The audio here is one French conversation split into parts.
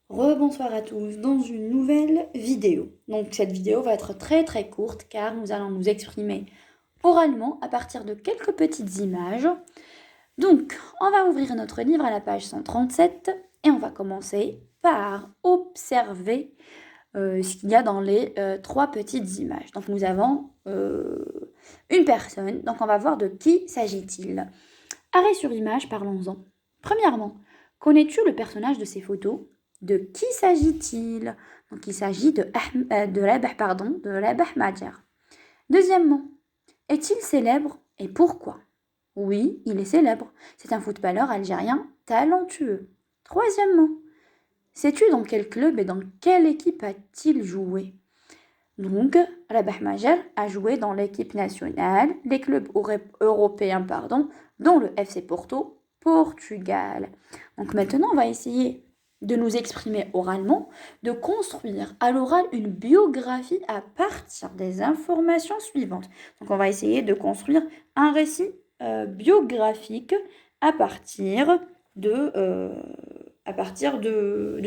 Rebonsoir à tous dans une nouvelle vidéo. Donc cette vidéo va être très courte car nous allons nous exprimer oralement à partir de quelques petites images. Donc on va ouvrir notre livre à la page 137 et on va commencer par observer ce qu'il y a dans les trois petites images. Donc nous avons une personne, donc on va voir de qui s'agit-il. Arrêt sur image, parlons-en. Premièrement, connais-tu le personnage de ces photos? De qui s'agit-il? Donc il s'agit de Rabah Majer. Deuxièmement, est-il célèbre et pourquoi? Oui, il est célèbre. C'est un footballeur algérien talentueux. Troisièmement, sais-tu dans quel club et dans quelle équipe a-t-il joué? Donc, Rabah Majer a joué dans l'équipe nationale, les clubs européens, dont le FC Porto, Portugal. Donc maintenant, on va essayer de nous exprimer oralement, de construire à l'oral une biographie à partir des informations suivantes. Donc on va essayer de construire un récit biographique à partir de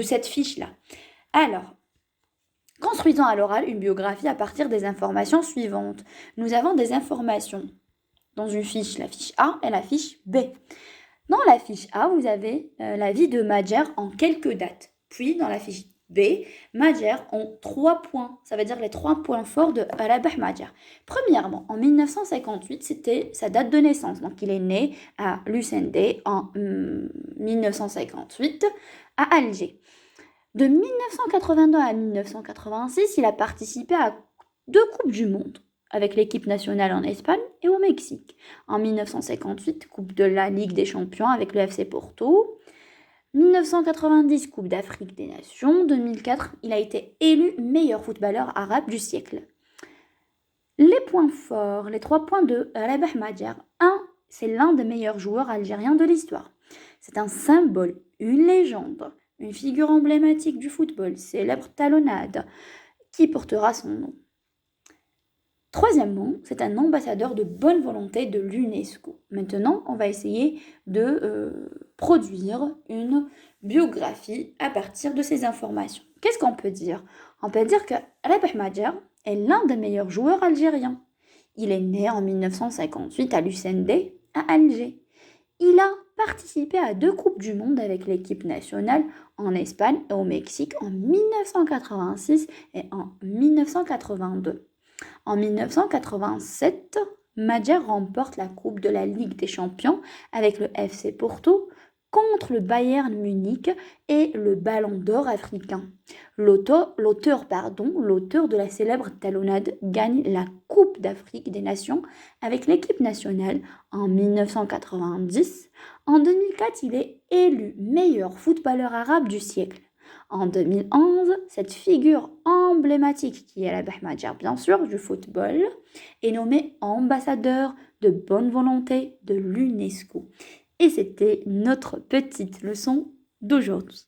cette fiche-là. Alors, construisons à l'oral une biographie à partir des informations suivantes. Nous avons des informations dans une fiche, la fiche A et la fiche B. Dans la fiche A, vous avez la vie de Majer en quelques dates. Puis, dans la fiche B, Majer en 3 points. Ça veut dire les 3 points forts de Rabah Majer. Premièrement, en 1958, c'était sa date de naissance. Donc, il est né à Lucende en 1958 à Alger. De 1982 à 1986, il a participé à 2 Coupes du Monde avec l'équipe nationale en Espagne et au Mexique. En 1958, Coupe de la Ligue des Champions avec le FC Porto. 1990, Coupe d'Afrique des Nations. 2004, il a été élu meilleur footballeur arabe du siècle. Les points forts, les 3 points de Rabah Majer. 1, c'est l'un des meilleurs joueurs algériens de l'histoire. C'est un symbole, une légende, une figure emblématique du football, célèbre talonnade, qui portera son nom. Troisièmement, c'est un ambassadeur de bonne volonté de l'UNESCO. Maintenant, on va essayer de produire une biographie à partir de ces informations. Qu'est-ce qu'on peut dire? On peut dire que Rabah Majer est l'un des meilleurs joueurs algériens. Il est né en 1958 à Lucende, à Alger. Il a participé à 2 Coupes du Monde avec l'équipe nationale en Espagne et au Mexique en 1986 et en 1982. En 1987, Majer remporte la Coupe de la Ligue des Champions avec le FC Porto contre le Bayern Munich et le Ballon d'Or africain. L'auteur de la célèbre talonnade gagne la Coupe d'Afrique des Nations avec l'équipe nationale en 1990. En 2004, il est élu meilleur footballeur arabe du siècle. En 2011, cette figure emblématique, qui est Rabah Majer bien sûr, du football, est nommée ambassadeur de bonne volonté de l'UNESCO. Et c'était notre petite leçon d'aujourd'hui.